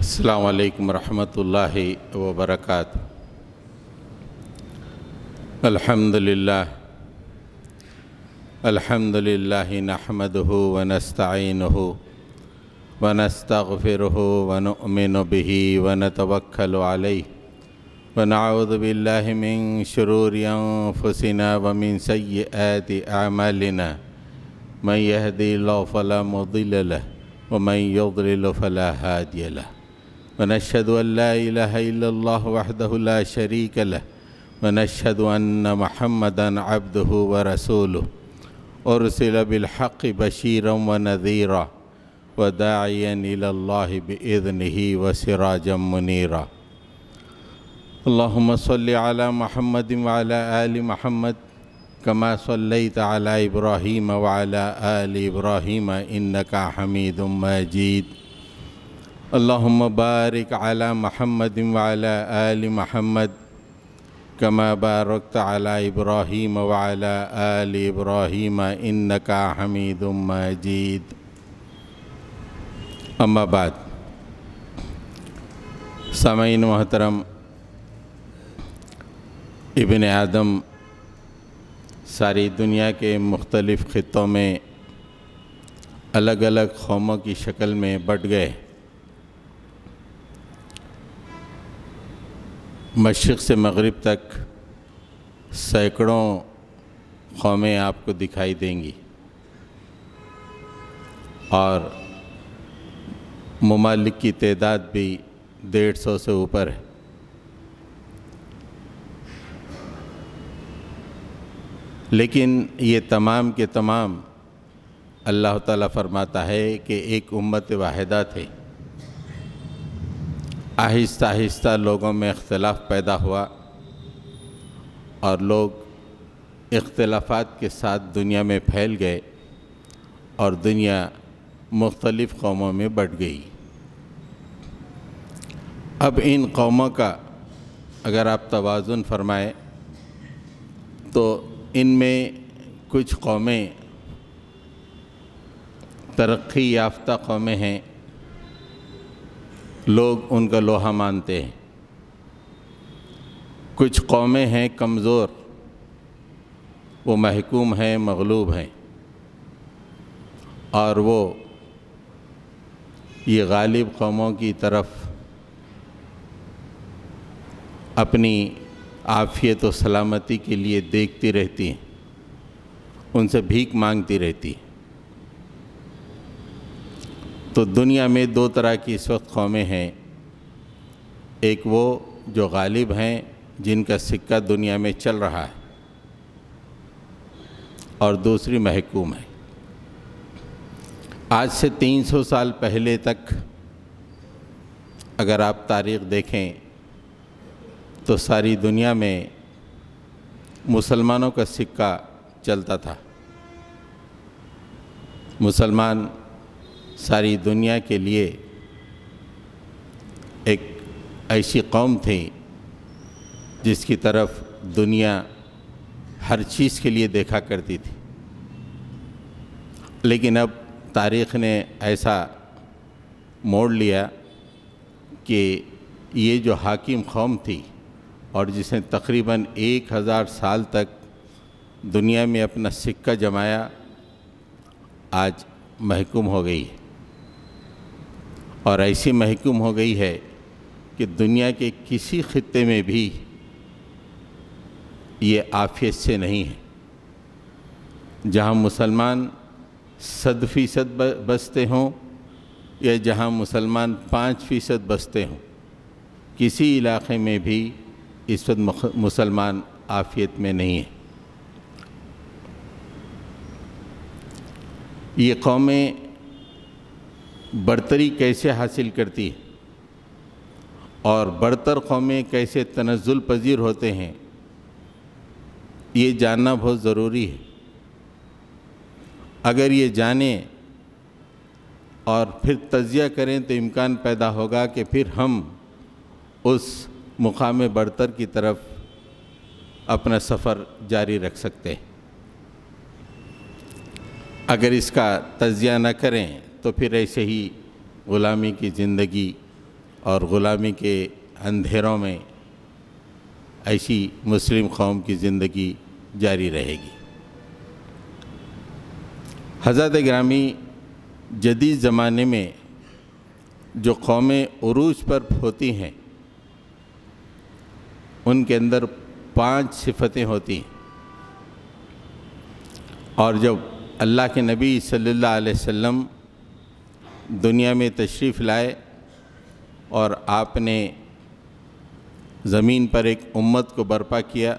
السلام علیکم ورحمۃ اللہ وبرکاتہ۔ الحمد للہ نحمدہ ونستعینہ ونستغفرہ ونؤمن بہ ونتوکل علیہ ونعوذ باللہ من شرور انفسنا ومن سیئات اعمالنا من یہدی اللہ فلا مضل لہ ومن یضلل فلا ہادی لہ ونشهد أن لا إله إلا الله وحده لا شريك له ونشهد أن محمدًا عبده ورسوله أرسل بالحق بشيرا ونذيرا وداعيا إلى الله بإذنه وسراجا منيرا اللهم صل على محمد وعلى آل محمد كما صليت على إبراهيم وعلى آل إبراهيم إنك حميد مجيد اللهم بارك على محمد وعلى آل محمد كما باركت على إبراهيم وعلى آل إبراهيم إنك حميد مجيد اما بعد سامعین محترم، ابن آدم ساری دنیا کے مختلف خطوں میں الگ الگ قوموں کی شکل میں بٹ گئے۔ مشرق سے مغرب تک سینکڑوں قومیں آپ کو دکھائی دیں گی اور ممالک کی تعداد بھی 150 سے اوپر ہے۔ لیکن یہ تمام کے تمام اللہ تعالیٰ فرماتا ہے کہ ایک امت واحدہ تھے۔ آہستہ آہستہ لوگوں میں اختلاف پیدا ہوا اور لوگ اختلافات کے ساتھ دنیا میں پھیل گئے اور دنیا مختلف قوموں میں بٹ گئی۔ اب ان قوموں کا اگر آپ توازن فرمائیں تو ان میں کچھ قومیں ترقی یافتہ قومیں ہیں، لوگ ان کا لوہا مانتے ہیں۔ کچھ قومیں ہیں کمزور، وہ محکوم ہیں، مغلوب ہیں، اور وہ یہ غالب قوموں کی طرف اپنی عافیت و سلامتی کے لیے دیکھتی رہتی ہیں، ان سے بھیک مانگتی رہتی ہیں۔ تو دنیا میں دو طرح کی اس وقت قومیں ہیں، ایک وہ جو غالب ہیں جن کا سکہ دنیا میں چل رہا ہے، اور دوسری محکوم ہے۔ آج سے 300 سال پہلے تک اگر آپ تاریخ دیکھیں تو ساری دنیا میں مسلمانوں کا سکہ چلتا تھا۔ مسلمان ساری دنیا کے لیے ایک ایسی قوم تھی جس کی طرف دنیا ہر چیز کے لیے دیکھا کرتی تھی۔ لیکن اب تاریخ نے ایسا موڑ لیا کہ یہ جو حاکم قوم تھی اور جس نے تقریباً 1000 سال تک دنیا میں اپنا سکہ جمایا، آج محکوم ہو گئی ہے، اور ایسی محکوم ہو گئی ہے کہ دنیا کے کسی خطے میں بھی یہ عافیت سے نہیں ہے۔ جہاں مسلمان 100% بستے ہوں یا جہاں مسلمان 5% بستے ہوں، کسی علاقے میں بھی اس وقت مسلمان عافیت میں نہیں ہے۔ یہ قومیں برتری کیسے حاصل کرتی ہیں اور برتر قومیں کیسے تنزل پذیر ہوتے ہیں، یہ جاننا بہت ضروری ہے۔ اگر یہ جانیں اور پھر تجزیہ کریں تو امکان پیدا ہوگا کہ پھر ہم اس مقام برتر کی طرف اپنا سفر جاری رکھ سکتے ہیں۔ اگر اس کا تجزیہ نہ کریں تو پھر ایسے ہی غلامی کی زندگی اور غلامی کے اندھیروں میں ایسی مسلم قوم کی زندگی جاری رہے گی۔ حضرات گرامی، جدید زمانے میں جو قومیں عروج پر ہوتی ہیں ان کے اندر 5 صفتیں ہوتی ہیں، اور جب اللہ کے نبی صلی اللہ علیہ وسلم دنیا میں تشریف لائے اور آپ نے زمین پر ایک امت کو برپا کیا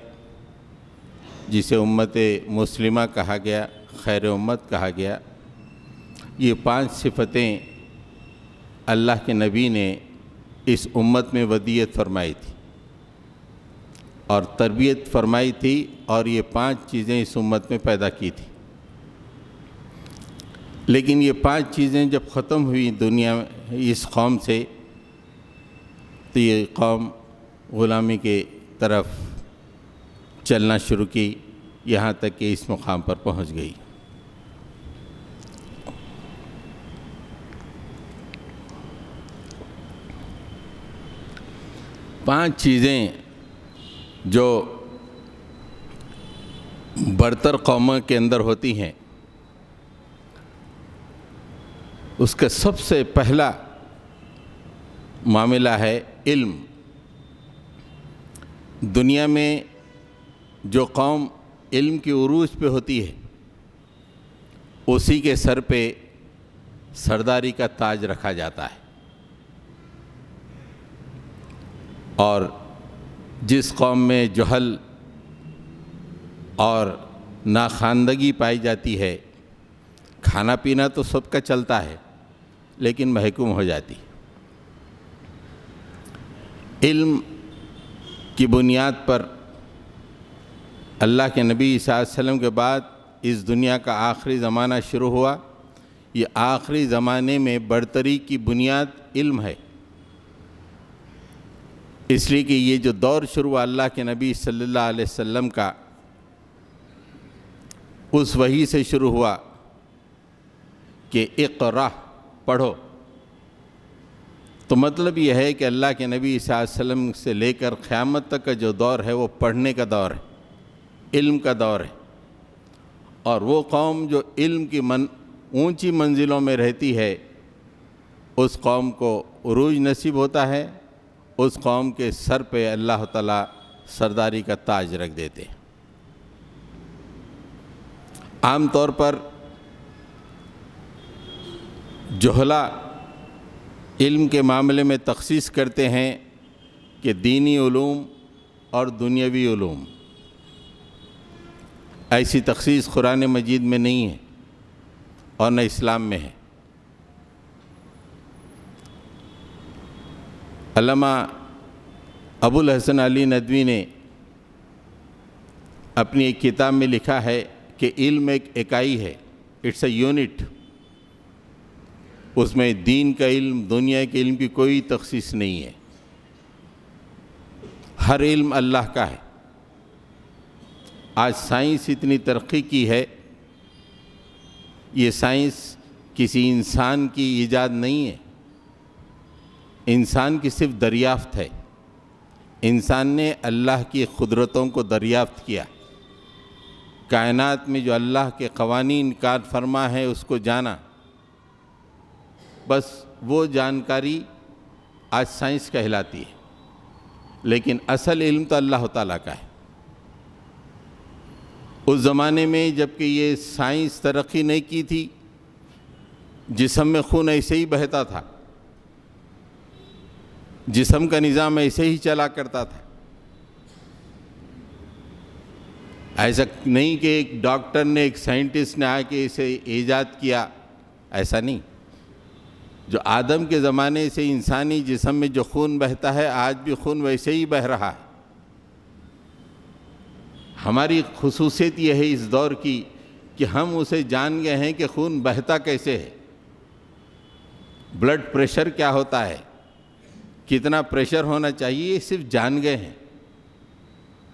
جسے امت مسلمہ کہا گیا، خیر امت کہا گیا، یہ 5 صفتیں اللہ کے نبی نے اس امت میں ودیعت فرمائی تھی اور تربیت فرمائی تھی، اور یہ 5 چیزیں اس امت میں پیدا کی تھی۔ لیکن یہ 5 چیزیں جب ختم ہوئی دنیا میں اس قوم سے، تو یہ قوم غلامی کے طرف چلنا شروع کی، یہاں تک کہ اس مقام پر پہنچ گئی۔ پانچ چیزیں جو برتر قوموں کے اندر ہوتی ہیں، اس کا سب سے پہلا معاملہ ہے علم۔ دنیا میں جو قوم علم کی عروج پہ ہوتی ہے اسی کے سر پہ سرداری کا تاج رکھا جاتا ہے، اور جس قوم میں جہل اور ناخواندگی پائی جاتی ہے، کھانا پینا تو سب کا چلتا ہے لیکن محکوم ہو جاتی۔ علم کی بنیاد پر اللہ کے نبی صلی اللہ علیہ وسلم کے بعد اس دنیا کا آخری زمانہ شروع ہوا۔ یہ آخری زمانے میں برتری کی بنیاد علم ہے، اس لیے کہ یہ جو دور شروع ہوا اللہ کے نبی صلی اللہ علیہ وسلم کا، اس وحی سے شروع ہوا کہ اقرأ، پڑھو۔ تو مطلب یہ ہے کہ اللہ کے نبی صلی اللہ علیہ وسلم سے لے کر قیامت تک کا جو دور ہے وہ پڑھنے کا دور ہے، علم کا دور ہے، اور وہ قوم جو علم کی اونچی منزلوں میں رہتی ہے اس قوم کو عروج نصیب ہوتا ہے، اس قوم کے سر پہ اللہ تعالیٰ سرداری کا تاج رکھ دیتے ہیں۔ عام طور پر جہلا علم کے معاملے میں تخصیص کرتے ہیں کہ دینی علوم اور دنیاوی علوم، ایسی تخصیص قرآن مجید میں نہیں ہے اور نہ اسلام میں ہے۔ علامہ ابو الحسن علی ندوی نے اپنی ایک کتاب میں لکھا ہے کہ علم ایک اکائی ہے، اٹس اے یونٹ۔ اس میں دین کا علم، دنیا کے علم کی کوئی تخصیص نہیں ہے، ہر علم اللہ کا ہے۔ آج سائنس اتنی ترقی کی ہے، یہ سائنس کسی انسان کی ایجاد نہیں ہے، انسان کی صرف دریافت ہے۔ انسان نے اللہ کی قدرتوں کو دریافت کیا، کائنات میں جو اللہ کے قوانین کار فرما ہے اس کو جانا، بس وہ جانکاری آج سائنس کہلاتی ہے، لیکن اصل علم تو اللہ تعالیٰ کا ہے۔ اس زمانے میں جب کہ یہ سائنس ترقی نہیں کی تھی، جسم میں خون ایسے ہی بہتا تھا، جسم کا نظام ایسے ہی چلا کرتا تھا۔ ایسا نہیں کہ ایک ڈاکٹر نے، ایک سائنٹسٹ نے آ کے اسے ایجاد کیا، ایسا نہیں۔ جو آدم کے زمانے سے انسانی جسم میں جو خون بہتا ہے، آج بھی خون ویسے ہی بہہ رہا ہے۔ ہماری خصوصیت یہ ہے اس دور کی کہ ہم اسے جان گئے ہیں کہ خون بہتا کیسے ہے، بلڈ پریشر کیا ہوتا ہے، کتنا پریشر ہونا چاہیے، یہ صرف جان گئے ہیں۔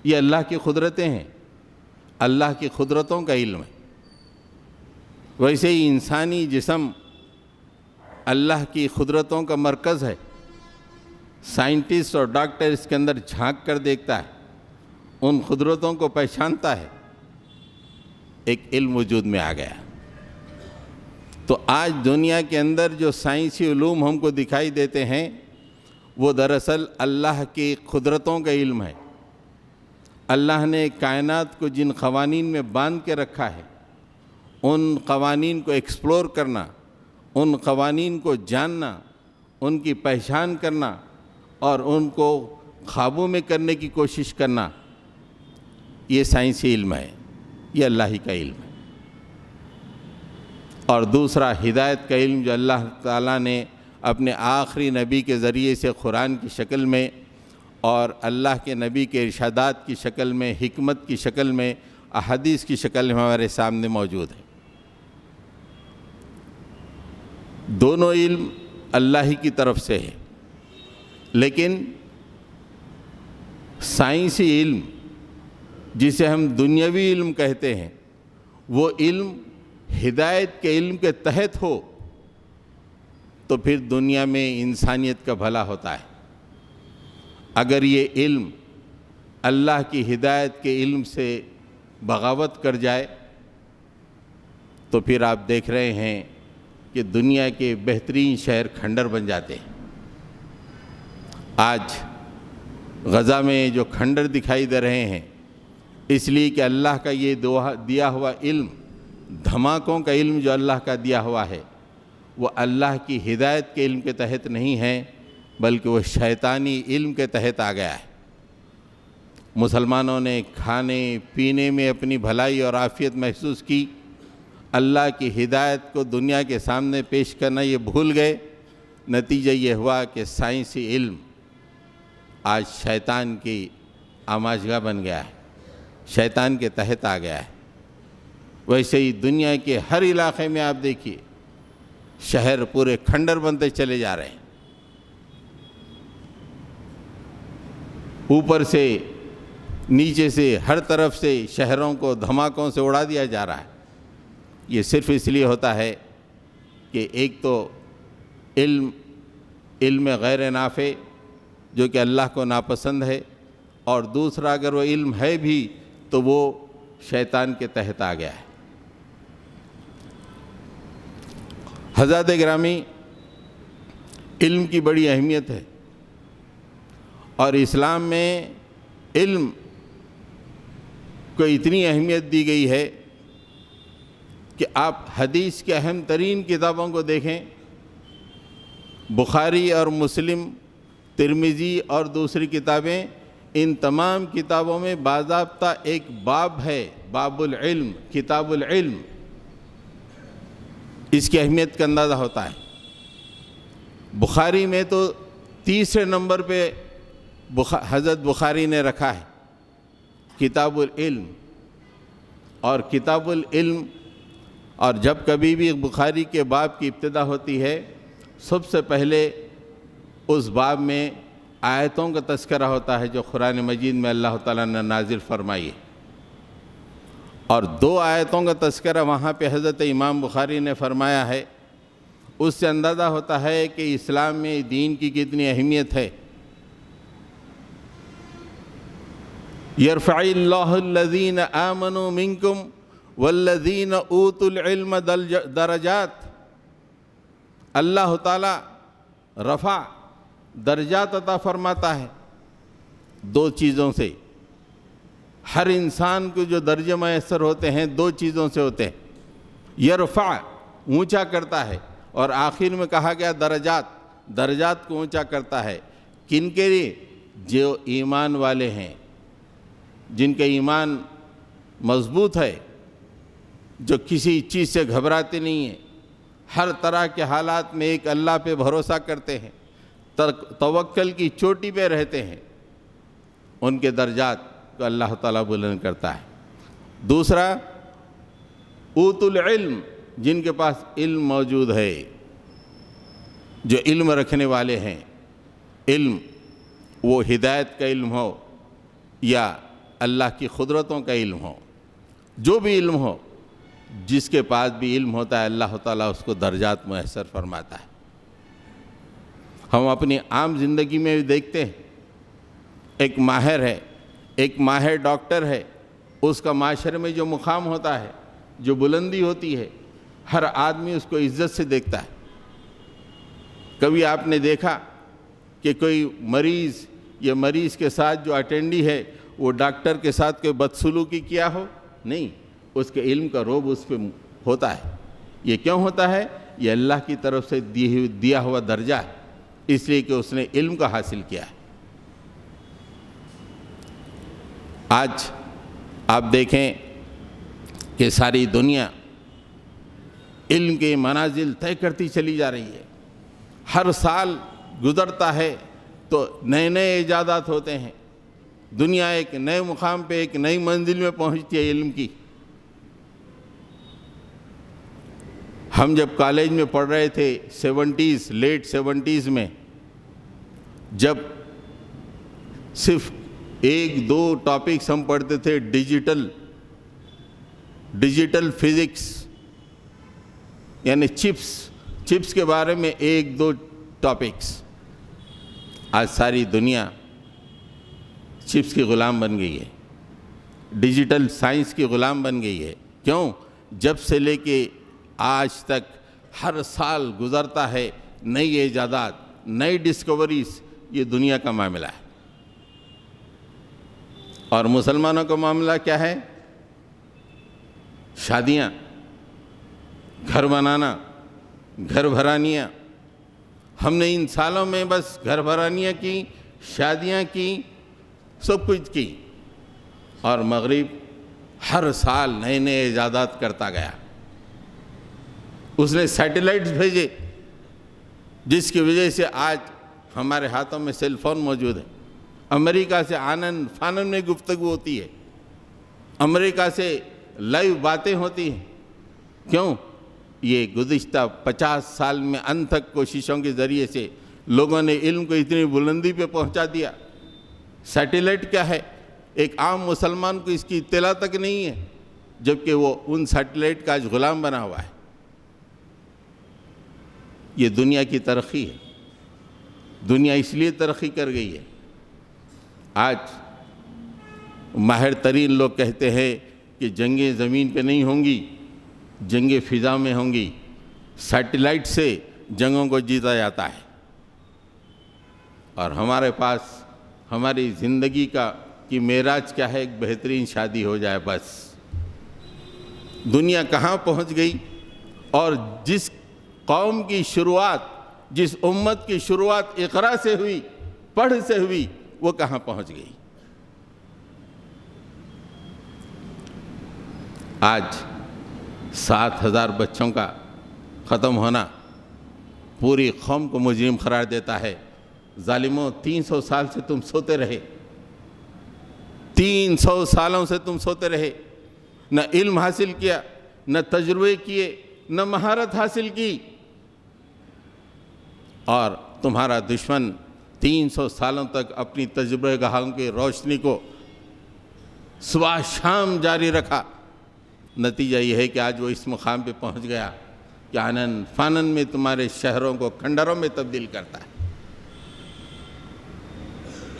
یہ اللہ کی قدرتیں ہیں، اللہ کی قدرتوں کا علم ہے۔ ویسے ہی انسانی جسم اللہ کی قدرتوں کا مرکز ہے، سائنٹسٹ اور ڈاکٹر اس کے اندر جھانک کر دیکھتا ہے، ان قدرتوں کو پہچانتا ہے، ایک علم وجود میں آ گیا۔ تو آج دنیا کے اندر جو سائنسی علوم ہم کو دکھائی دیتے ہیں وہ دراصل اللہ کی قدرتوں کا علم ہے۔ اللہ نے کائنات کو جن قوانین میں باندھ کے رکھا ہے، ان قوانین کو ایکسپلور کرنا، ان قوانین کو جاننا، ان کی پہچان کرنا اور ان کو قابو میں کرنے کی کوشش کرنا، یہ سائنسی علم ہے، یہ اللہ ہی کا علم ہے۔ اور دوسرا ہدایت کا علم جو اللہ تعالیٰ نے اپنے آخری نبی کے ذریعے سے قرآن کی شکل میں اور اللہ کے نبی کے ارشادات کی شکل میں، حکمت کی شکل میں، احادیث کی شکل میں ہمارے سامنے موجود ہے۔ دونوں علم اللہ ہی کی طرف سے ہے، لیکن سائنسی علم جسے ہم دنیاوی علم کہتے ہیں، وہ علم ہدایت کے علم کے تحت ہو تو پھر دنیا میں انسانیت کا بھلا ہوتا ہے۔ اگر یہ علم اللہ کی ہدایت کے علم سے بغاوت کر جائے تو پھر آپ دیکھ رہے ہیں کہ دنیا کے بہترین شہر کھنڈر بن جاتے ہیں۔ آج غزہ میں جو کھنڈر دکھائی دے رہے ہیں، اس لیے کہ اللہ کا یہ دیا ہوا علم، دھماکوں کا علم جو اللہ کا دیا ہوا ہے، وہ اللہ کی ہدایت کے علم کے تحت نہیں ہے، بلکہ وہ شیطانی علم کے تحت آ گیا ہے۔ مسلمانوں نے کھانے پینے میں اپنی بھلائی اور عافیت محسوس کی، اللہ کی ہدایت کو دنیا کے سامنے پیش کرنا یہ بھول گئے۔ نتیجہ یہ ہوا کہ سائنسی علم آج شیطان کی آماجگاہ بن گیا ہے، شیطان کے تحت آ گیا ہے۔ ویسے ہی دنیا کے ہر علاقے میں آپ دیکھیے، شہر پورے کھنڈر بنتے چلے جا رہے ہیں، اوپر سے نیچے سے ہر طرف سے شہروں کو دھماکوں سے اڑا دیا جا رہا ہے۔ یہ صرف اس لیے ہوتا ہے کہ ایک تو علم غیر نافع جو کہ اللہ کو ناپسند ہے، اور دوسرا اگر وہ علم ہے بھی تو وہ شیطان کے تحت آ گیا ہے۔ حضرات گرامی، علم کی بڑی اہمیت ہے، اور اسلام میں علم کو اتنی اہمیت دی گئی ہے کہ آپ حدیث کے اہم ترین کتابوں کو دیکھیں، بخاری اور مسلم، ترمذی اور دوسری کتابیں، ان تمام کتابوں میں باضابطہ ایک باب ہے، باب العلم، کتاب العلم۔ اس کی اہمیت کا اندازہ ہوتا ہے۔ بخاری میں تو تیسرے نمبر پہ حضرت بخاری نے رکھا ہے کتاب العلم، اور کتاب العلم، اور جب کبھی بھی بخاری کے باب کی ابتدا ہوتی ہے، سب سے پہلے اس باب میں آیتوں کا تذکرہ ہوتا ہے جو قرآن مجید میں اللہ تعالیٰ نے نازل فرمائی ہے، اور 2 آیتوں کا تذکرہ وہاں پہ حضرت امام بخاری نے فرمایا ہے۔ اس سے اندازہ ہوتا ہے کہ اسلام میں دین کی کتنی اہمیت ہے۔ یرفع اللہ الذین آمنوا منکم والذین اوتوا العلم درجات، اللہ تعالیٰ رفع درجات عطا فرماتا ہے 2 چیزوں سے۔ ہر انسان کو جو درجے میسر ہوتے ہیں 2 چیزوں سے ہوتے ہیں۔ یرفع اونچا کرتا ہے، اور آخر میں کہا گیا درجات کو اونچا کرتا ہے۔ کن کے لیے؟ جو ایمان والے ہیں، جن کا ایمان مضبوط ہے، جو کسی چیز سے گھبراتے نہیں ہیں، ہر طرح کے حالات میں ایک اللہ پہ بھروسہ کرتے ہیں، توکل کی چوٹی پہ رہتے ہیں، ان کے درجات کو اللہ تعالیٰ بلند کرتا ہے۔ دوسرا، اوت العلم، جن کے پاس علم موجود ہے، جو علم رکھنے والے ہیں، علم وہ ہدایت کا علم ہو یا اللہ کی قدرتوں کا علم ہو، جو بھی علم ہو، جس کے پاس بھی علم ہوتا ہے اللہ تعالیٰ اس کو درجات میسر فرماتا ہے۔ ہم اپنی عام زندگی میں بھی دیکھتے ہیں، ایک ماہر ہے، ایک ماہر ڈاکٹر ہے، اس کا معاشرے میں جو مقام ہوتا ہے، جو بلندی ہوتی ہے، ہر آدمی اس کو عزت سے دیکھتا ہے۔ کبھی آپ نے دیکھا کہ کوئی مریض یا مریض کے ساتھ جو اٹینڈی ہے وہ ڈاکٹر کے ساتھ کوئی بدسلوکی کیا ہو؟ نہیں، اس کے علم کا روب اس پہ ہوتا ہے۔ یہ کیوں ہوتا ہے؟ یہ اللہ کی طرف سے دیا ہوا درجہ ہے، اس لیے کہ اس نے علم کا حاصل کیا ہے۔ آج آپ دیکھیں کہ ساری دنیا علم کے منازل طے کرتی چلی جا رہی ہے۔ ہر سال گزرتا ہے تو نئے نئے ایجادات ہوتے ہیں، دنیا ایک نئے مقام پہ، ایک نئی منزل میں پہنچتی ہے علم کی۔ ہم جب کالج میں پڑھ رہے تھے لیٹ سیونٹیز میں، جب صرف ایک دو ٹاپکس ہم پڑھتے تھے، ڈیجیٹل فزکس، یعنی چپس کے بارے میں ایک دو ٹاپکس۔ آج ساری دنیا چپس کی غلام بن گئی ہے، ڈیجیٹل سائنس کی غلام بن گئی ہے۔ کیوں؟ جب سے لے کے آج تک ہر سال گزرتا ہے نئی ایجادات، نئی ڈسکوریز، یہ دنیا کا معاملہ ہے۔ اور مسلمانوں کا معاملہ کیا ہے؟ شادیاں، گھر بنانا، گھر بھرانیاں۔ ہم نے ان سالوں میں بس گھر بھرانیاں کی، شادیاں کی، سب کچھ کی، اور مغرب ہر سال نئے نئے ایجادات کرتا گیا۔ اس نے سیٹلائٹس بھیجے، جس کی وجہ سے آج ہمارے ہاتھوں میں سیل فون موجود ہے۔ امریکہ سے آنن فانن میں گفتگو ہوتی ہے، امریکہ سے لائیو باتیں ہوتی ہیں۔ کیوں؟ یہ گزشتہ 50 سال میں انتھک کوششوں کے ذریعے سے لوگوں نے علم کو اتنی بلندی پہ پہنچا دیا۔ سیٹلائٹ کیا ہے؟ ایک عام مسلمان کو اس کی اطلاع تک نہیں ہے، جبکہ وہ ان سیٹلائٹ کا آج غلام بنا ہوا ہے۔ یہ دنیا کی ترقی ہے، دنیا اس لیے ترقی کر گئی ہے۔ آج ماہر ترین لوگ کہتے ہیں کہ جنگیں زمین پہ نہیں ہوں گی، جنگیں فضا میں ہوں گی۔ سیٹلائٹ سے جنگوں کو جیتا جاتا ہے، اور ہمارے پاس ہماری زندگی کی معراج کیا ہے؟ ایک بہترین شادی ہو جائے بس۔ دنیا کہاں پہنچ گئی؟ اور جس قوم کی شروعات، جس امت کی شروعات اقرا سے ہوئی، پڑھ سے ہوئی، وہ کہاں پہنچ گئی؟ آج 7,000 بچوں کا ختم ہونا پوری قوم کو مجرم قرار دیتا ہے۔ ظالموں، 300 سال سے تم سوتے رہے، 300 سالوں سے تم سوتے رہے، نہ علم حاصل کیا، نہ تجربے کیے، نہ مہارت حاصل کی، اور تمہارا دشمن 300 سالوں تک اپنی تجربہ گاہوں کی روشنی کو صبح شام جاری رکھا۔ نتیجہ یہ ہے کہ آج وہ اس مقام پہ پہنچ گیا کہ آنن فانن میں تمہارے شہروں کو کھنڈروں میں تبدیل کرتا ہے۔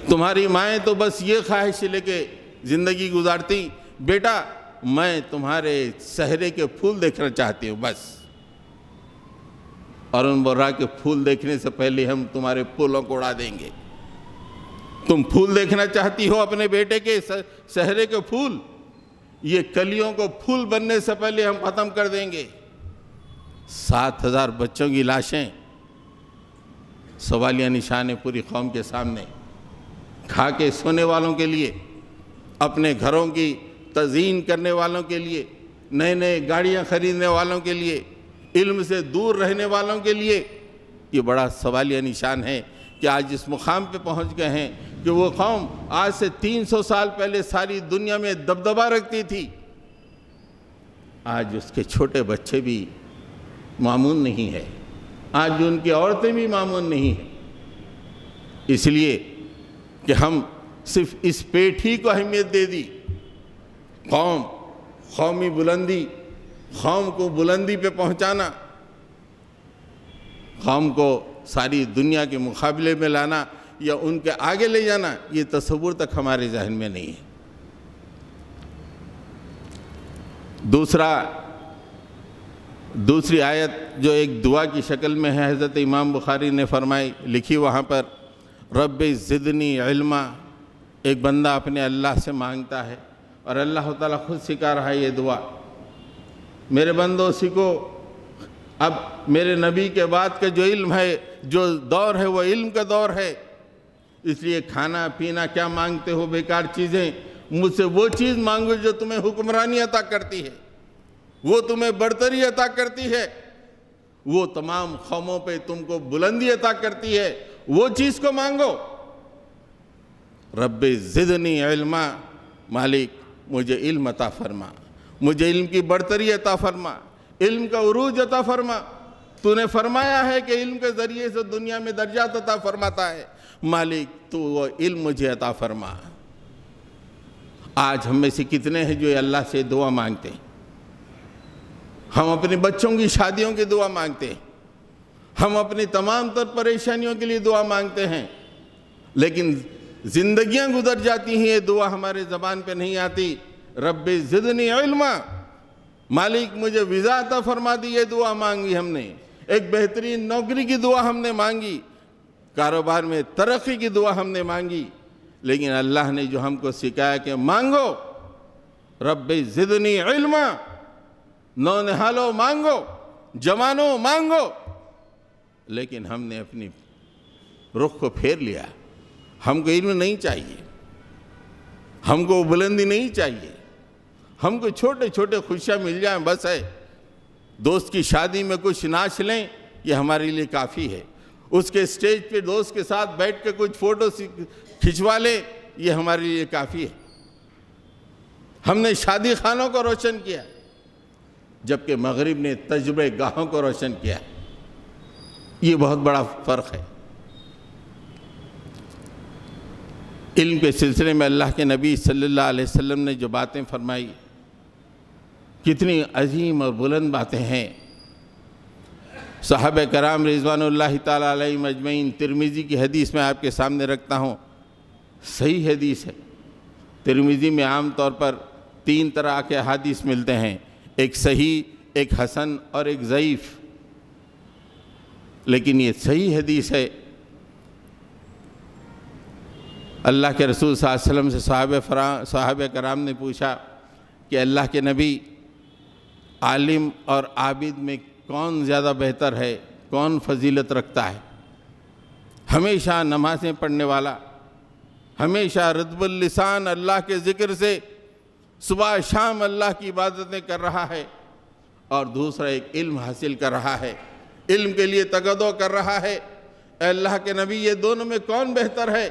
تمہاری مائیں تو بس یہ خواہش لے کے زندگی گزارتی، بیٹا میں تمہارے صحرے کے پھول دیکھنا چاہتی ہوں بس، اور ان برا کے پھول دیکھنے سے پہلے ہم تمہارے پھولوں کو اڑا دیں گے۔ تم پھول دیکھنا چاہتی ہو اپنے بیٹے کے صحرے کے پھول، یہ کلیوں کو پھول بننے سے پہلے ہم ختم کر دیں گے۔ 7,000 بچوں کی لاشیں سوالیہ نشان ہے پوری قوم کے سامنے۔ کھا کے سونے والوں کے لیے، اپنے گھروں کی تزئین کرنے والوں کے لیے، نئے نئے گاڑیاں خریدنے والوں کے لیے، علم سے دور رہنے والوں کے لیے، یہ بڑا سوالیہ نشان ہے کہ آج اس مقام پہ پہنچ گئے ہیں کہ وہ قوم آج سے 300 سال پہلے ساری دنیا میں دبدبہ رکھتی تھی، آج اس کے چھوٹے بچے بھی معمون نہیں ہے، آج ان کی عورتیں بھی معمون نہیں ہیں۔ اس لیے کہ ہم صرف اس پیٹ ہی کو اہمیت دے دی۔ قومی بلندی، قوم کو بلندی پہ پہنچانا، قوم کو ساری دنیا کے مقابلے میں لانا یا ان کے آگے لے جانا، یہ تصور تک ہمارے ذہن میں نہیں ہے۔ دوسری آیت جو ایک دعا کی شکل میں ہے، حضرت امام بخاری نے فرمائی، لکھی وہاں پر، رب زدنی علما، ایک بندہ اپنے اللہ سے مانگتا ہے اور اللہ تعالیٰ خود سکھا رہا ہے یہ دعا، میرے بندو سیکھو، اب میرے نبی کے بعد کا جو علم ہے، جو دور ہے، وہ علم کا دور ہے، اس لیے کھانا پینا کیا مانگتے ہو بیکار چیزیں، مجھ سے وہ چیز مانگو جو تمہیں حکمرانی عطا کرتی ہے، وہ تمہیں برتری عطا کرتی ہے، وہ تمام قوموں پہ تم کو بلندی عطا کرتی ہے، وہ چیز کو مانگو۔ رب زدنی علما، مالک مجھے علم عطا فرما، مجھے علم کی برتری عطا فرما، علم کا عروج عطا فرما، تو نے فرمایا ہے کہ علم کے ذریعے سے دنیا میں درجات عطا فرماتا ہے، مالک تو وہ علم مجھے عطا فرما۔ آج ہم میں سے کتنے ہیں جو اللہ سے دعا مانگتے ہیں؟ ہم اپنے بچوں کی شادیوں کی دعا مانگتے ہیں، ہم اپنی تمام تر پریشانیوں کے لیے دعا مانگتے ہیں، لیکن زندگیاں گزر جاتی ہیں، یہ دعا ہمارے زبان پہ نہیں آتی۔ رب زدنی علما، مالک مجھے ویزا عطا فرما دی، یہ دعا مانگی ہم نے، ایک بہترین نوکری کی دعا ہم نے مانگی، کاروبار میں ترقی کی دعا ہم نے مانگی، لیکن اللہ نے جو ہم کو سکھایا کہ مانگو، رب زدنی علما، نونہالوں مانگو، جوانوں مانگو، لیکن ہم نے اپنی رخ کو پھیر لیا۔ ہم کو علم نہیں چاہیے، ہم کو بلندی نہیں چاہیے، ہم کو چھوٹے چھوٹے خوشیاں مل جائیں بس ہے، دوست کی شادی میں کچھ ناچ لیں یہ ہمارے لیے کافی ہے، اس کے اسٹیج پہ دوست کے ساتھ بیٹھ کے کچھ فوٹو کھنچوا لیں یہ ہمارے لیے کافی ہے۔ ہم نے شادی خانوں کو روشن کیا جبکہ مغرب نے تجربے گاہوں کو روشن کیا، یہ بہت بڑا فرق ہے۔ علم کے سلسلے میں اللہ کے نبی صلی اللہ علیہ وسلم نے جو باتیں فرمائی کتنی عظیم اور بلند باتیں ہیں۔ صحابہ کرام رضوان اللہ تعالیٰ علیہم اجمعین، ترمذی کی حدیث میں آپ کے سامنے رکھتا ہوں، صحیح حدیث ہے۔ ترمذی میں عام طور پر 3 طرح کے احادیث ملتے ہیں، ایک صحیح، ایک حسن اور ایک ضعیف، لیکن یہ صحیح حدیث ہے۔ اللہ کے رسول صلی اللہ علیہ وسلم سے صحابہ کرام نے پوچھا کہ اللہ کے نبی، عالم اور عابد میں کون زیادہ بہتر ہے، کون فضیلت رکھتا ہے؟ ہمیشہ نمازیں پڑھنے والا، ہمیشہ رطب اللسان اللہ کے ذکر سے صبح شام اللہ کی عبادتیں کر رہا ہے، اور دوسرا ایک علم حاصل کر رہا ہے، علم کے لیے تقاضا کر رہا ہے، اے اللہ کے نبی یہ دونوں میں کون بہتر ہے؟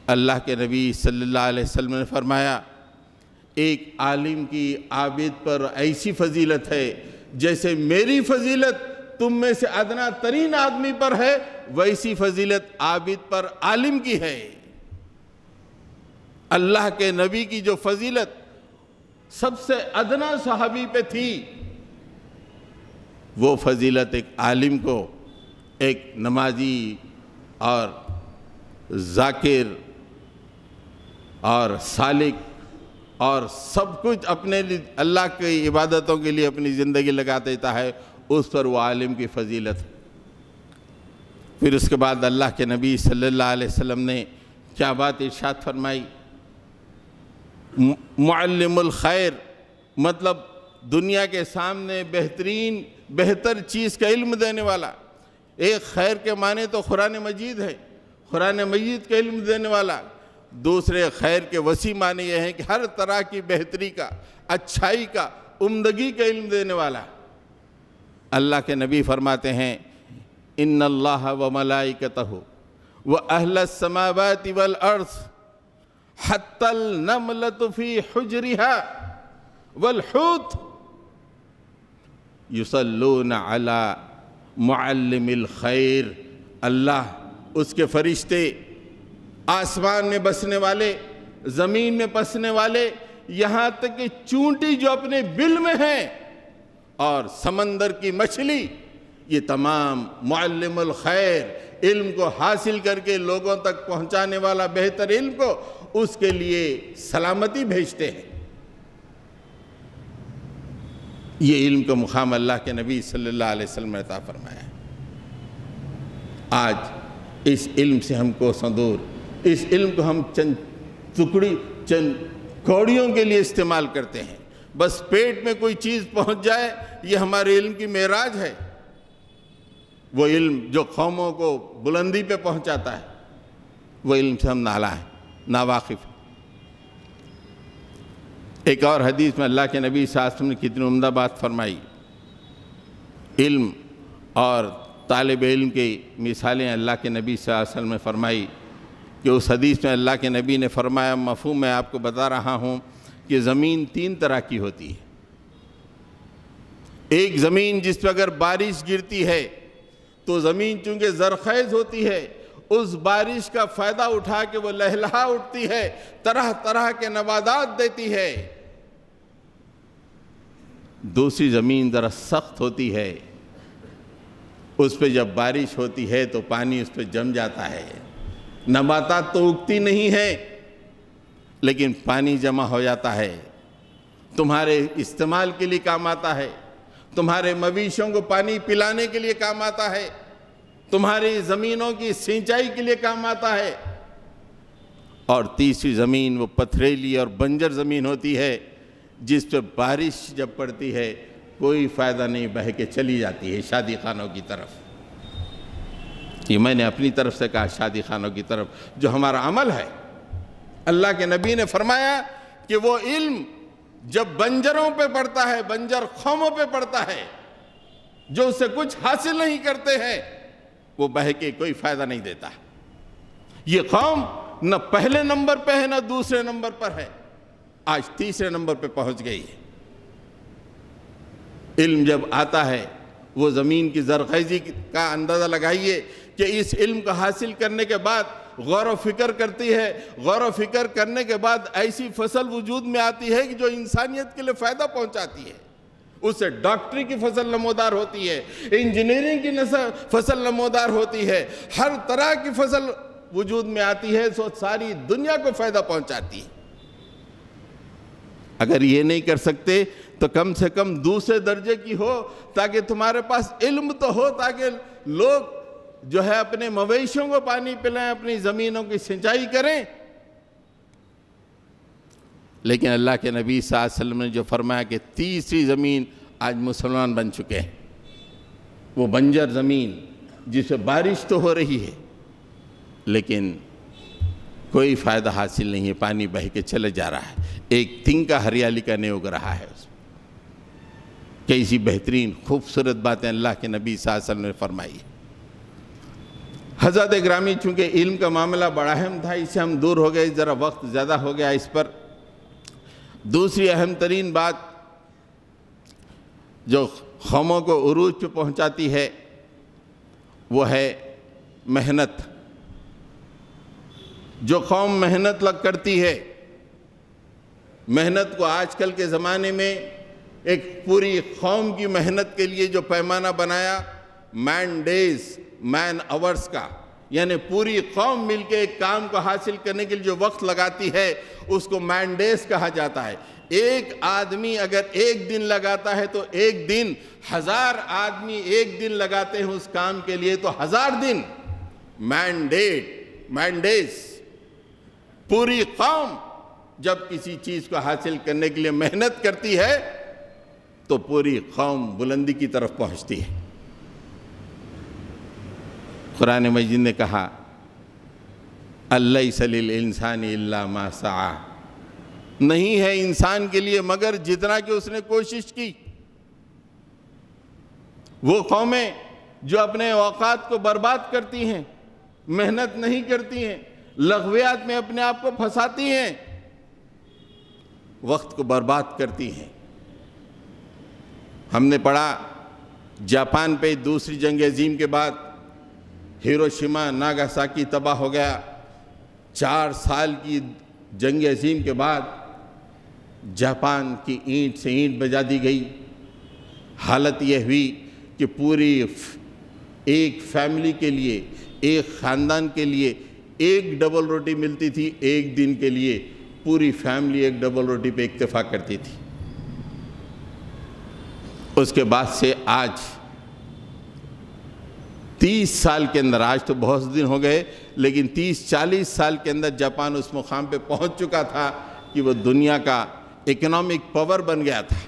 اللہ کے نبی صلی اللہ علیہ وسلم نے فرمایا، ایک عالم کی عابد پر ایسی فضیلت ہے جیسے میری فضیلت تم میں سے ادنا ترین آدمی پر ہے، ویسی فضیلت عابد پر عالم کی ہے۔ اللہ کے نبی کی جو فضیلت سب سے ادنا صحابی پہ تھی، وہ فضیلت ایک عالم کو، ایک نمازی اور ذاکر اور سالک اور سب کچھ اپنے لیے اللہ کی عبادتوں کے لیے اپنی زندگی لگا دیتا ہے، اس پر وہ عالم کی فضیلت۔ پھر اس کے بعد اللہ کے نبی صلی اللہ علیہ وسلم نے کیا بات ارشاد فرمائی؟ معلم الخیر، مطلب دنیا کے سامنے بہتر چیز کا علم دینے والا۔ ایک خیر کے معنی تو قرآن مجید ہے، قرآن مجید کا علم دینے والا۔ دوسرے خیر کے وسیع معنی یہ ہے کہ ہر طرح کی بہتری کا، اچھائی کا، عمدگی کا علم دینے والا۔ اللہ کے نبی فرماتے ہیں، ان اللہ و ملائکتہ و اہل السماوات والارض حتی النملۃ فی حجرها والحوت یصلون علی معلم الخیر۔ اللہ، اس کے فرشتے، آسمان میں بسنے والے، زمین میں بسنے والے، یہاں تک کہ چونٹی جو اپنے بل میں ہے، اور سمندر کی مچھلی، یہ تمام معلم الخیر، علم کو حاصل کر کے لوگوں تک پہنچانے والا بہتر علم کو، اس کے لیے سلامتی بھیجتے ہیں۔ یہ علم کا مقام اللہ کے نبی صلی اللہ علیہ وسلم نے عطا فرمایا ہے۔ آج اس علم سے ہم کو دور، اس علم کو ہم چند کوڑیوں کے لیے استعمال کرتے ہیں۔ بس پیٹ میں کوئی چیز پہنچ جائے، یہ ہمارے علم کی معراج ہے۔ وہ علم جو قوموں کو بلندی پہ پہنچاتا ہے، وہ علم سے ہم نالا ہیں، ناواقف ہیں۔ ایک اور حدیث میں اللہ کے نبی صلی اللہ علیہ وسلم نے کتنی عمدہ بات فرمائی۔ علم اور طالب علم کی مثالیں اللہ کے نبی صلی اللہ علیہ وسلم نے فرمائی کہ اس حدیث میں اللہ کے نبی نے فرمایا، مفہوم میں آپ کو بتا رہا ہوں کہ زمین 3 طرح کی ہوتی ہے۔ ایک زمین جس پہ اگر بارش گرتی ہے تو زمین چونکہ زرخیز ہوتی ہے، اس بارش کا فائدہ اٹھا کے وہ لہلہا اٹھتی ہے، طرح طرح کے نباتات دیتی ہے۔ دوسری زمین ذرا سخت ہوتی ہے، اس پہ جب بارش ہوتی ہے تو پانی اس پہ جم جاتا ہے، نباتات تو اگتی نہیں ہے لیکن پانی جمع ہو جاتا ہے، تمہارے استعمال کے لیے کام آتا ہے، تمہارے مویشیوں کو پانی پلانے کے لیے کام آتا ہے، تمہاری زمینوں کی سینچائی کے لیے کام آتا ہے۔ اور تیسری زمین وہ پتھریلی اور بنجر زمین ہوتی ہے، جس پہ بارش جب پڑتی ہے کوئی فائدہ نہیں، بہہ کے چلی جاتی ہے شادی خانوں کی طرف۔ یہ میں نے اپنی طرف سے کہا، شادی خانوں کی طرف جو ہمارا عمل ہے۔ اللہ کے نبی نے فرمایا کہ وہ علم جب بنجروں پہ پڑتا ہے، بنجر قوموں پہ پڑتا ہے، جو اس سے کچھ حاصل نہیں کرتے ہیں، وہ بہہ کے کوئی فائدہ نہیں دیتا۔ یہ قوم نہ پہلے نمبر پہ ہے نہ دوسرے نمبر پر ہے، آج تیسرے نمبر پہ پہنچ گئی ہے۔ علم جب آتا ہے، وہ زمین کی زرخیزی کا اندازہ لگائیے کہ اس علم کو حاصل کرنے کے بعد غور و فکر کرتی ہے، غور و فکر کرنے کے بعد ایسی فصل وجود میں آتی ہے کہ جو انسانیت کے لیے فائدہ پہنچاتی ہے۔ اس سے ڈاکٹری کی فصل نمودار ہوتی ہے، انجینئرنگ کی فصل نمودار ہوتی ہے، ہر طرح کی فصل وجود میں آتی ہے، سو ساری دنیا کو فائدہ پہنچاتی ہے۔ اگر یہ نہیں کر سکتے تو کم سے کم دوسرے درجے کی ہو، تاکہ تمہارے پاس علم تو ہو، تاکہ لوگ جو ہے اپنے مویشیوں کو پانی پلائیں، اپنی زمینوں کی سینچائی کریں۔ لیکن اللہ کے نبی صلی اللہ علیہ وسلم نے جو فرمایا کہ تیسری زمین آج مسلمان بن چکے ہیں، وہ بنجر زمین جس سے بارش تو ہو رہی ہے لیکن کوئی فائدہ حاصل نہیں ہے، پانی بہہ کے چلے جا رہا ہے، ایک تنکا ہریالی کا نہیں اگ رہا ہے اس میں۔ کیسی بہترین خوبصورت باتیں اللہ کے نبی صلی اللہ علیہ وسلم نے فرمائی۔ حضرت گرامی، چونکہ علم کا معاملہ بڑا اہم تھا، اس سے ہم دور ہو گئے، ذرا وقت زیادہ ہو گیا اس پر۔ دوسری اہم ترین بات جو قوموں کو عروج پہ پہنچاتی ہے وہ ہے محنت۔ جو قوم محنت کرتی ہے، محنت کو آج کل کے زمانے میں ایک پوری قوم کی محنت کے لیے جو پیمانہ بنایا، مین ڈیز، مین آورز کا، یعنی پوری قوم مل کے ایک کام کو حاصل کرنے کے لیے جو وقت لگاتی ہے، اس کو مین ڈیز کہا جاتا ہے۔ ایک آدمی اگر ایک دن لگاتا ہے تو ایک دن، 1000 آدمی ایک دن لگاتے ہیں اس کام کے لیے تو 1000 دن مین ڈیز۔ پوری قوم جب کسی چیز کو حاصل کرنے کے لیے محنت کرتی ہے تو پوری قوم بلندی کی طرف پہنچتی ہے۔ قرآن مجید نے کہا، الیس للانسان الا ما سعی، نہیں ہے انسان کے لیے مگر جتنا کہ اس نے کوشش کی۔ وہ قومیں جو اپنے اوقات کو برباد کرتی ہیں، محنت نہیں کرتی ہیں، لغویات میں اپنے آپ کو پھنساتی ہیں، وقت کو برباد کرتی ہیں۔ ہم نے پڑھا جاپان پہ دوسری جنگ عظیم کے بعد ہیروشیما ناگاساکی تباہ ہو گیا۔ 4 سال کی جنگ عظیم کے بعد جاپان کی اینٹ سے اینٹ بجا دی گئی۔ حالت یہ ہوئی کہ پوری ایک فیملی کے لیے، ایک خاندان کے لیے ایک ڈبل روٹی ملتی تھی، ایک دن کے لیے پوری فیملی ایک ڈبل روٹی پہ اتفاق کرتی تھی۔ اس کے بعد سے آج 30 سال کے اندر، آج تو بہت دن ہو گئے لیکن 30-40 سال کے اندر جاپان اس مقام پہ پہنچ چکا تھا کہ وہ دنیا کا اکنامک پاور بن گیا تھا۔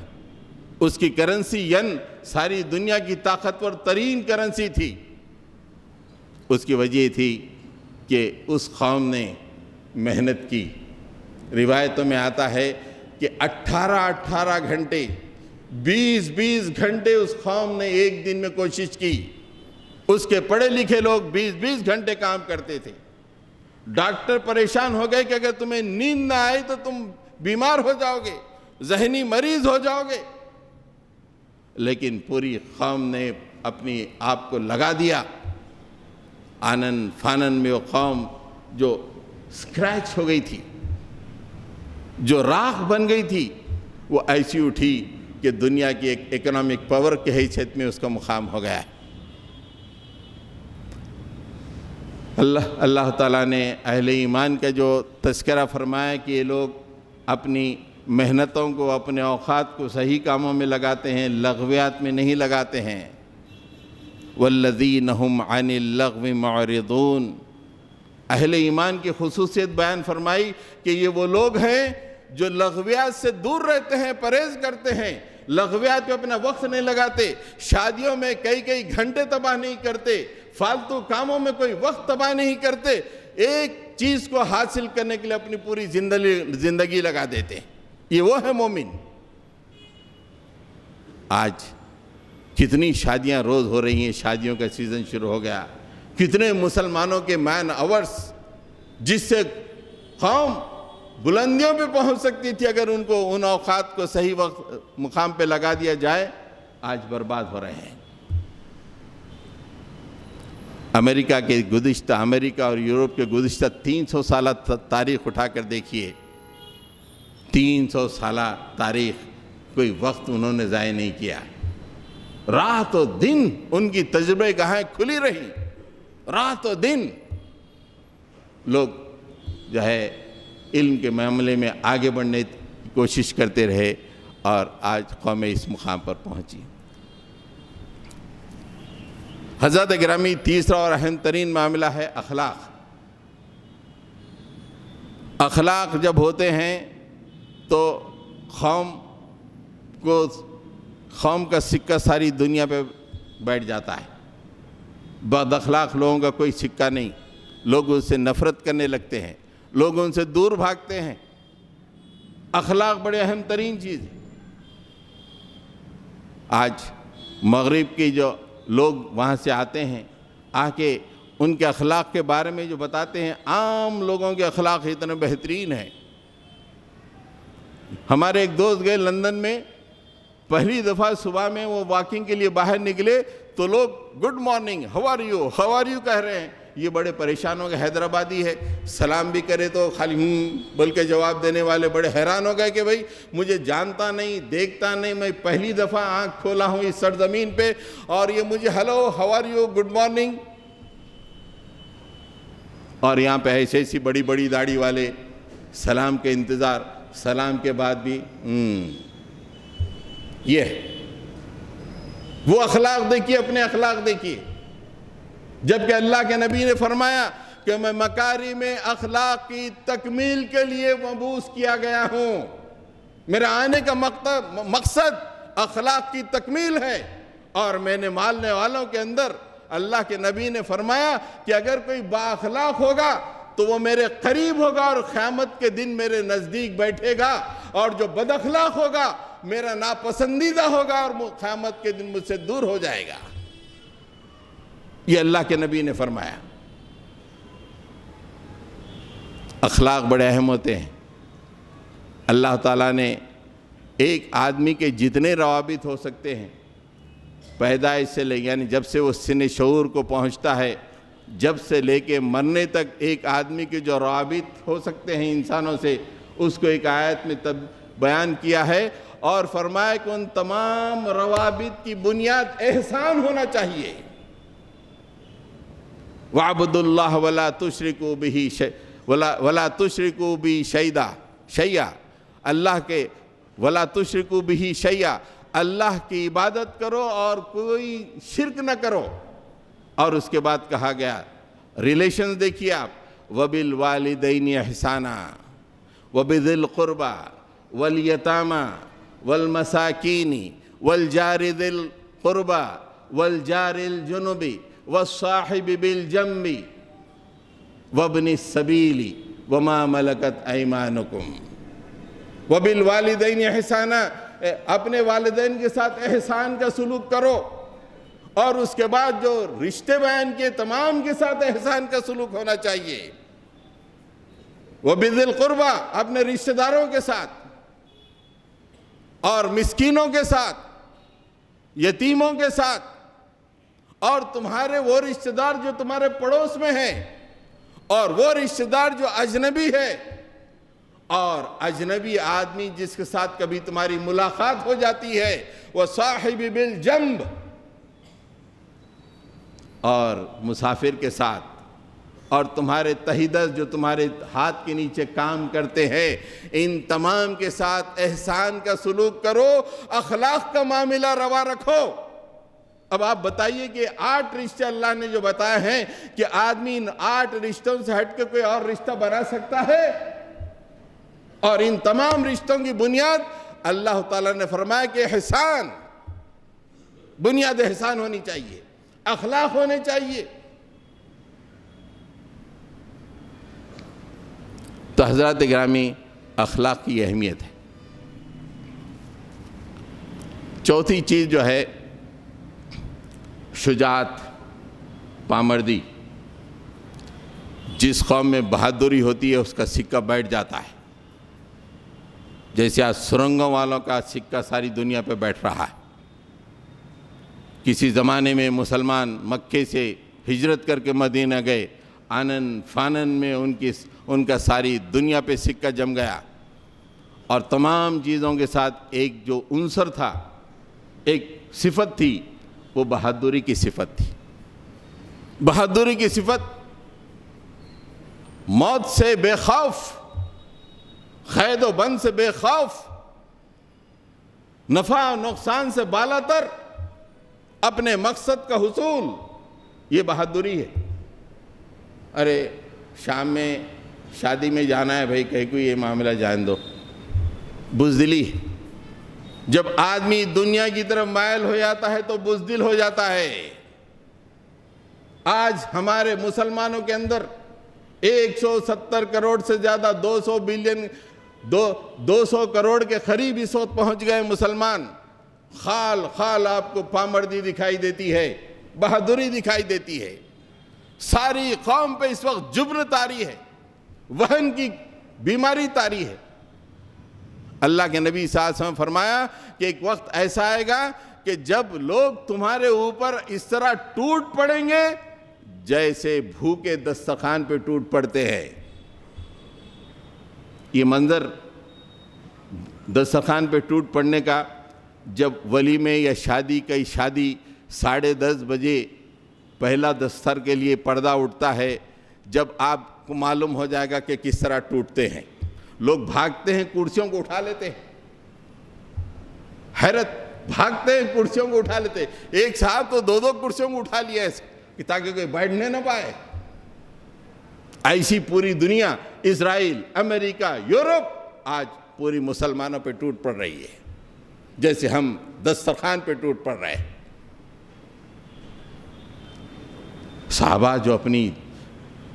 اس کی کرنسی ین ساری دنیا کی طاقتور ترین کرنسی تھی۔ اس کی وجہ تھی کہ اس قوم نے محنت کی۔ روایتوں میں آتا ہے کہ 18 گھنٹے 20 گھنٹے اس قوم نے ایک دن میں کوشش کی۔ اس کے پڑھے لکھے لوگ 20 گھنٹے کام کرتے تھے۔ ڈاکٹر پریشان ہو گئے کہ اگر تمہیں نیند نہ آئی تو تم بیمار ہو جاؤ گے، ذہنی مریض ہو جاؤ گے، لیکن پوری قوم نے اپنی آپ کو لگا دیا۔ آنن فانن میں وہ قوم جو سکریچ ہو گئی تھی، جو راکھ بن گئی تھی، وہ ایسی اٹھی کہ دنیا کی ایک اکنامک پاور کی حیثیت میں اس کا مقام ہو گیا ہے۔ اللہ تعالیٰ نے اہل ایمان کا جو تذکرہ فرمایا کہ یہ لوگ اپنی محنتوں کو، اپنے اوقات کو صحیح کاموں میں لگاتے ہیں، لغویات میں نہیں لگاتے ہیں۔ وَالَّذِينَ هُمْ عَنِ اللَّغْوِ مُعْرِضُونَ، اہل ایمان کی خصوصیت بیان فرمائی کہ یہ وہ لوگ ہیں جو لغویات سے دور رہتے ہیں، پرہیز کرتے ہیں، لغویات پہ اپنا وقت نہیں لگاتے، شادیوں میں کئی گھنٹے تباہ نہیں کرتے، فالتو کاموں میں کوئی وقت تباہ نہیں کرتے، ایک چیز کو حاصل کرنے کے لیے اپنی پوری زندگی لگا دیتے ہیں۔ یہ وہ ہے مومن۔ آج کتنی شادیاں روز ہو رہی ہیں، شادیوں کا سیزن شروع ہو گیا، کتنے مسلمانوں کے مین آورز جس سے قوم بلندیوں پہ پہنچ سکتی تھی اگر ان کو ان اوقات کو صحیح وقت مقام پہ لگا دیا جائے، آج برباد ہو رہے ہیں۔ امریکہ اور یورپ کے گزشتہ 300 سالہ تاریخ اٹھا کر دیکھیے، 300 سالہ تاریخ، کوئی وقت انہوں نے ضائع نہیں کیا۔ رات و دن ان کی تجربہ گاہیں کھلی رہی، رات و دن لوگ جو ہے علم کے معاملے میں آگے بڑھنے کی کوشش کرتے رہے اور آج قوم اس مقام پر پہنچی۔ حضرت گرامی، تیسرا اور اہم ترین معاملہ ہے اخلاق۔ اخلاق جب ہوتے ہیں تو قوم کا سکہ ساری دنیا پہ بیٹھ جاتا ہے۔ بد اخلاق لوگوں کا کوئی سکہ نہیں، لوگ ان سے نفرت کرنے لگتے ہیں، لوگ ان سے دور بھاگتے ہیں۔ اخلاق بڑے اہم ترین چیز ہے۔ آج مغرب کی جو لوگ وہاں سے آتے ہیں، آ کے ان کے اخلاق کے بارے میں جو بتاتے ہیں، عام لوگوں کے اخلاق اتنے بہترین ہیں۔ ہمارے ایک دوست گئے لندن میں، پہلی دفعہ صبح میں وہ واکنگ کے لیے باہر نکلے تو لوگ good morning, how are you کہہ رہے ہیں۔ یہ بڑے پریشان ہو گئے، حیدرآبادی ہے، سلام بھی کرے تو خالی بول کے جواب دینے والے بڑے حیران ہو گئے کہ بھئی مجھے جانتا نہیں، دیکھتا نہیں، میں پہلی دفعہ آنکھ کھولا ہوں اس سرزمین پہ اور یہ مجھے hello how are you good morning, اور یہاں پہ ایسی بڑی بڑی داڑھی والے سلام کے انتظار، سلام کے بعد بھی یہ وہ اخلاق دیکھیے، اپنے اخلاق دیکھیے۔ جبکہ اللہ کے نبی نے فرمایا کہ میں مکارم اخلاق کی تکمیل کے لیے مبعوث کیا گیا ہوں، میرا آنے کا مقصد اخلاق کی تکمیل ہے، اور میں نے ماننے والوں کے اندر اللہ کے نبی نے فرمایا کہ اگر کوئی با اخلاق ہوگا تو وہ میرے قریب ہوگا اور قیامت کے دن میرے نزدیک بیٹھے گا، اور جو بد اخلاق ہوگا میرا ناپسندیدہ ہوگا اور قیامت کے دن مجھ سے دور ہو جائے گا۔ یہ اللہ کے نبی نے فرمایا۔ اخلاق بڑے اہم ہوتے ہیں۔ اللہ تعالیٰ نے ایک آدمی کے جتنے روابط ہو سکتے ہیں پیدائش سے لے، یعنی جب سے وہ سن شعور کو پہنچتا ہے، جب سے لے کے مرنے تک ایک آدمی کے جو روابط ہو سکتے ہیں انسانوں سے، اس کو ایک آیت میں بیان کیا ہے اور فرمایا کہ ان تمام روابط کی بنیاد احسان ہونا چاہیے۔ وَاعْبُدُوا اللَّهَ وَلَا تُشْرِكُوا بِهِ وَلَا تُشْرِكُوا بِهِ شَيْئًا اللہ کے وَلَا تُشْرِكُوا بِهِ شَيْئًا اللہ کی عبادت کرو اور کوئی شرک نہ کرو. اور اس کے بعد کہا گیا ریلیشنز دیکھیے آپ وَبِالْوَالِدَيْنِ إِحْسَانًا وَبِذِي الْقُرْبَى وَالْيَتَامَى وَالْمَسَاكِينِ وَالْجَارِ ذِي الْقُرْبَى وَالْجَارِ الْجُنُبِ وَالصَّاحِبِ بِالْجَنبِ وَابْنِ السَّبِيلِ وَمَا مَلَكَتْ أَيْمَانُكُمْ. وَبِالْوَالِدَيْنِ إِحْسَانًا اپنے والدین کے ساتھ احسان کا سلوک کرو. اور اس کے بعد جو رشتے بیان کے تمام کے ساتھ احسان کا سلوک ہونا چاہیے. وَبِذِي الْقُرْبَى اپنے رشتہ داروں کے ساتھ اور مسکینوں کے ساتھ یتیموں کے ساتھ اور تمہارے وہ رشتہ دار جو تمہارے پڑوس میں ہیں اور وہ رشتہ دار جو اجنبی ہے اور اجنبی آدمی جس کے ساتھ کبھی تمہاری ملاقات ہو جاتی ہے وَصَاحِبِ بِالْجَنْبِ اور مسافر کے ساتھ اور تمہارے تحیدست جو تمہارے ہاتھ کے نیچے کام کرتے ہیں ان تمام کے ساتھ احسان کا سلوک کرو اخلاق کا معاملہ روا رکھو. اب آپ بتائیے کہ 8 رشتے اللہ نے جو بتائے ہیں کہ آدمی ان 8 رشتوں سے ہٹ کے کوئی اور رشتہ بنا سکتا ہے؟ اور ان تمام رشتوں کی بنیاد اللہ تعالیٰ نے فرمایا کہ احسان بنیاد احسان ہونی چاہیے اخلاق ہونے چاہیے. تو حضرات گرامی اخلاق کی اہمیت ہے. چوتھی چیز جو ہے شجاعت پامردی. جس قوم میں بہادری ہوتی ہے اس کا سکہ بیٹھ جاتا ہے. جیسے آج سرنگوں والوں کا سکہ ساری دنیا پہ بیٹھ رہا ہے. کسی زمانے میں مسلمان مکے سے ہجرت کر کے مدینہ گئے آنن فانن میں ان کا ساری دنیا پہ سکہ جم گیا. اور تمام چیزوں کے ساتھ ایک جو عنصر تھا ایک صفت تھی وہ بہادری کی صفت تھی. بہادری کی صفت موت سے بے خوف قید و بند سے بے خوف نفع و نقصان سے بالا تر اپنے مقصد کا حصول یہ بہادری ہے. ارے شام میں شادی میں جانا ہے بھائی کہیں کوئی یہ معاملہ جان دو. بزدلی جب آدمی دنیا کی طرف مائل ہو جاتا ہے تو بزدل ہو جاتا ہے. آج ہمارے مسلمانوں کے اندر 170 کروڑ سے زیادہ 200 کروڑ کے قریب اس وقت پہنچ گئے مسلمان. خال آپ کو پامردی دکھائی دیتی ہے بہادری دکھائی دیتی ہے. ساری قوم پہ اس وقت جبن طاری ہے وہن کی بیماری طاری ہے. اللہ کے نبی صلی اللہ علیہ وسلم فرمایا کہ ایک وقت ایسا آئے گا کہ جب لوگ تمہارے اوپر اس طرح ٹوٹ پڑیں گے جیسے بھوکے دسترخوان پہ ٹوٹ پڑتے ہیں. یہ منظر دسترخوان پہ ٹوٹ پڑنے کا جب ولیمے یا شادی 10:30 بجے پہلا دستر کے لیے پردہ اٹھتا ہے جب آپ کو معلوم ہو جائے گا کہ کس طرح ٹوٹتے ہیں. لوگ بھاگتے ہیں کرسیوں کو اٹھا لیتے ہیں. حیرت بھاگتے ہیں کرسیوں کو اٹھا لیتے ہیں. ایک صاحب تو 2 کرسیوں کو اٹھا لیا ایسے کہ تاکہ کوئی بیٹھنے نہ پائے. ایسی پوری دنیا اسرائیل امریکہ یورپ آج پوری مسلمانوں پہ ٹوٹ پڑ رہی ہے جیسے ہم دسترخوان پہ ٹوٹ پڑ رہے ہیں. صحابہ جو اپنی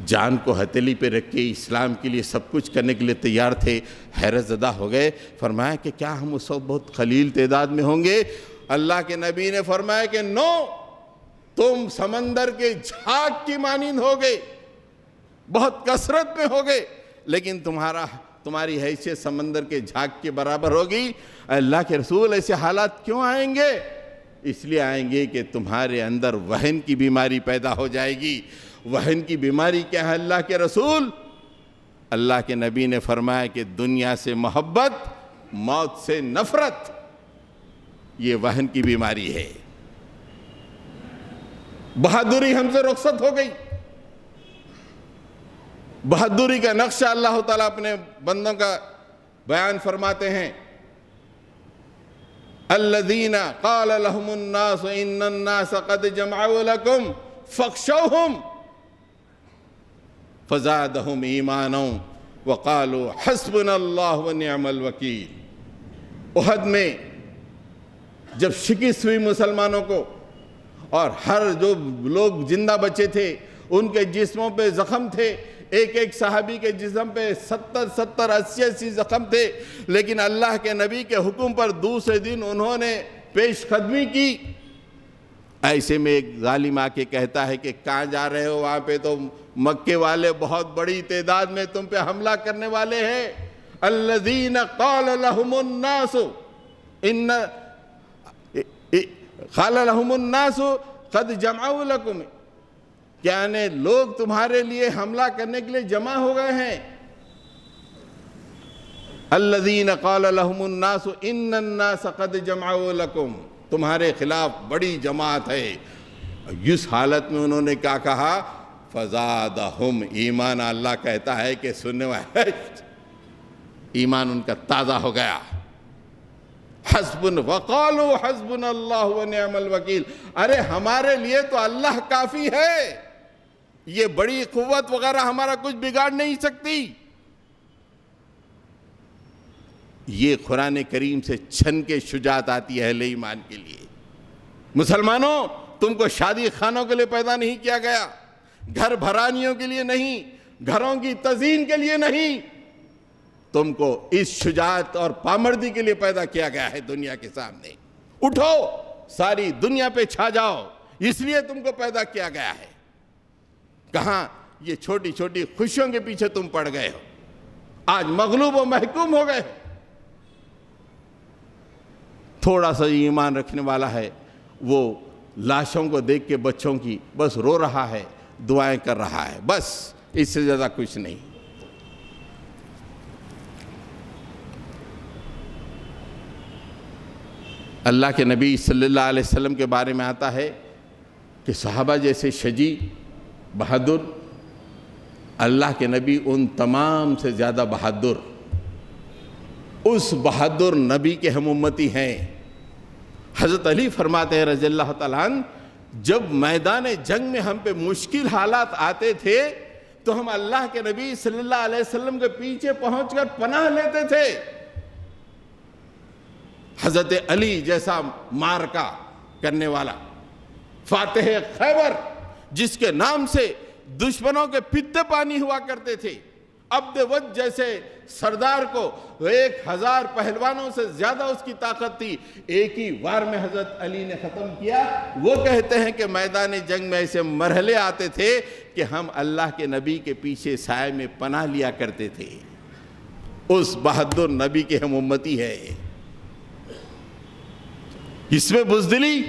جان کو ہتھیلی پہ رکھ کے اسلام کے لیے سب کچھ کرنے کے لیے تیار تھے حیرت زدہ ہو گئے. فرمایا کہ کیا ہم اس وقت بہت قلیل تعداد میں ہوں گے؟ اللہ کے نبی نے فرمایا کہ نو، تم سمندر کے جھاگ کی مانند ہو گئے، بہت کثرت میں ہو گئے، لیکن تمہاری حیثیت سمندر کے جھاگ کے برابر ہوگی. اللہ کے رسول ایسے حالات کیوں آئیں گے؟ اس لیے آئیں گے کہ تمہارے اندر وہن کی بیماری پیدا ہو جائے گی. وہن کی بیماری کیا ہے اللہ کے رسول؟ اللہ کے نبی نے فرمایا کہ دنیا سے محبت، موت سے نفرت، یہ وہن کی بیماری ہے. بہادری ہم سے رخصت ہو گئی. بہادری کا نقشہ اللہ تعالیٰ اپنے بندوں کا بیان فرماتے ہیں، الذین قال لهم الناس ان الناس قد جمعوا لكم فاخشوهم فزادهم ایمانا وقالوا حسبنا اللہ ونعم الوکیل۔ احد میں جب شکست ہوئی مسلمانوں کو اور ہر جو لوگ زندہ بچے تھے ان کے جسموں پہ زخم تھے، ایک ایک صحابی کے جسم پہ 70 80 زخم تھے، لیکن اللہ کے نبی کے حکم پر دوسرے دن انہوں نے پیش قدمی کی۔ ایسے میں ایک ظالم آ کے کہتا ہے کہ کہاں جا رہے ہو، وہاں پہ تو مکے والے بہت بڑی تعداد میں تم پہ حملہ کرنے والے ہیں۔ الذین قال لهم الناس قال لهم الناس قد جمعوا لكم، یعنی لوگ تمہارے لیے حملہ کرنے کے لیے جمع ہو گئے ہیں۔ الذین قال لهم الناس ان الناس قد جمعوا لكم، تمہارے خلاف بڑی جماعت ہے۔ اس حالت میں انہوں نے کیا کہا؟ فزادہم ایمانا، اللہ کہتا ہے کہ سننے والے ایمان ان کا تازہ ہو گیا۔ وقالوا حسبنا اللہ ونعم الوکیل، ارے ہمارے لیے تو اللہ کافی ہے، یہ بڑی قوت وغیرہ ہمارا کچھ بگاڑ نہیں سکتی۔ یہ قرآن کریم سے چھن کے شجاعت آتی ہے اہل ایمان کے لیے۔ مسلمانوں، تم کو شادی خانوں کے لیے پیدا نہیں کیا گیا، گھر بھرانیوں کے لیے نہیں، گھروں کی تزئین کے لیے نہیں، تم کو اس شجاعت اور پامردی کے لیے پیدا کیا گیا ہے دنیا کے سامنے۔ اٹھو، ساری دنیا پہ چھا جاؤ، اس لیے تم کو پیدا کیا گیا ہے۔ کہاں یہ چھوٹی چھوٹی خوشیوں کے پیچھے تم پڑ گئے ہو، آج مغلوب و محکوم ہو گئے ہو۔ تھوڑا سا ایمان رکھنے والا ہے، وہ لاشوں کو دیکھ کے بچوں کی بس رو رہا ہے، دعائیں کر رہا ہے، بس اس سے زیادہ کچھ نہیں۔ اللہ کے نبی صلی اللہ علیہ وسلم کے بارے میں آتا ہے کہ صحابہ جیسے شجیع، بہادر، اللہ کے نبی ان تمام سے زیادہ بہادر، اس بہادر نبی کے ہم امتی ہیں۔ حضرت علی فرماتے ہیں رضی اللہ تعالیٰ عنہ، جب میدان جنگ میں ہم پہ مشکل حالات آتے تھے تو ہم اللہ کے نبی صلی اللہ علیہ وسلم کے پیچھے پہنچ کر پناہ لیتے تھے۔ حضرت علی جیسا معرکہ کرنے والا، فاتح خیبر، جس کے نام سے دشمنوں کے پتے پانی ہوا کرتے تھے، عبد ود جیسے سردار کو 1000 پہلوانوں سے زیادہ اس کی طاقت تھی، ایک ہی وار میں حضرت علی نے ختم کیا۔ وہ کہتے ہیں کہ میدان جنگ میں ایسے مرحلے آتے تھے کہ ہم اللہ کے نبی کے پیچھے سائے میں پناہ لیا کرتے تھے۔ اس بہادر نبی کے ہم امتی ہے، اس میں بزدلی۔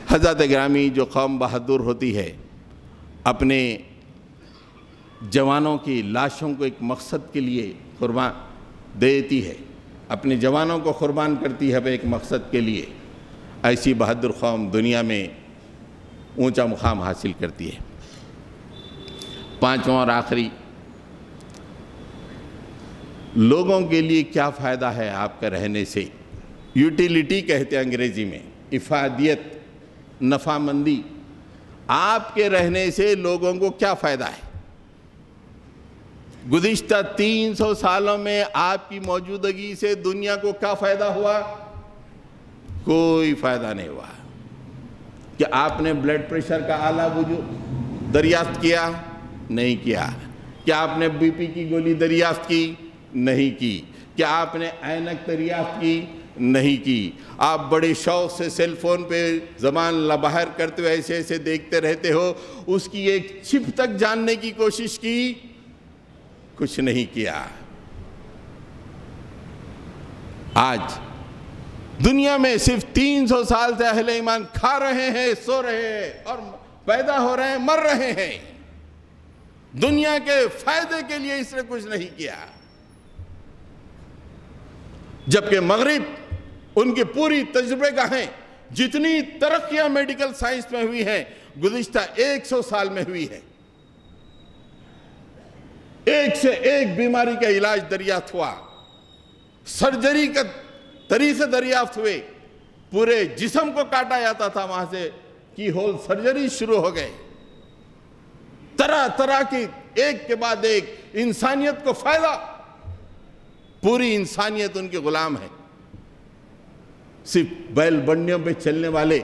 حضرت گرامی، جو قوم بہادر ہوتی ہے اپنے جوانوں کی لاشوں کو ایک مقصد کے لیے قربان دیتی ہے، اپنے جوانوں کو قربان کرتی ہے ایک مقصد کے لیے، ایسی بہادر قوم دنیا میں اونچا مقام حاصل کرتی ہے۔ پانچواں اور آخری، لوگوں کے لیے کیا فائدہ ہے آپ کا رہنے سے؟ یوٹیلیٹی کہتے ہیں انگریزی میں، افادیت، نفع مندی۔ آپ کے رہنے سے لوگوں کو کیا فائدہ ہے؟ گزشتہ 300 سالوں میں آپ کی موجودگی سے دنیا کو کیا فائدہ ہوا؟ کوئی فائدہ نہیں ہوا۔ کہ آپ نے بلڈ پریشر کا اعلیٰ وجود دریافت کیا؟ نہیں کیا۔ کیا آپ نے بی پی کی گولی دریافت کی؟ نہیں کی۔ کیا آپ نے اینک دریافت کی؟ نہیں کی۔ آپ بڑے شوق سے سیل فون پہ زبان لبہر کرتے ہوئے ایسے ایسے دیکھتے رہتے ہو، اس کی ایک چھپ تک جاننے کی کوشش کی؟ کچھ نہیں کیا۔ آج دنیا میں صرف 300 سال سے اہل ایمان کھا رہے ہیں، سو رہے ہیں اور پیدا ہو رہے ہیں، مر رہے ہیں۔ دنیا کے فائدے کے لیے اس نے کچھ نہیں کیا، جبکہ مغرب ان کی پوری تجربے گاہیں، جتنی ترقیاں میڈیکل سائنس میں ہوئی ہیں، گزشتہ 100 سال میں ہوئی ہے۔ ایک سے ایک بیماری کا علاج دریافت ہوا، سرجری کا طریقے دریافت ہوئے، پورے جسم کو کاٹا جاتا تھا، وہاں سے کی ہول سرجری شروع ہو گئے، طرح طرح کی ایک کے بعد ایک انسانیت کو فائدہ، پوری انسانیت ان کے غلام ہے۔ صرف بیل بنڈیوں پہ چلنے والے،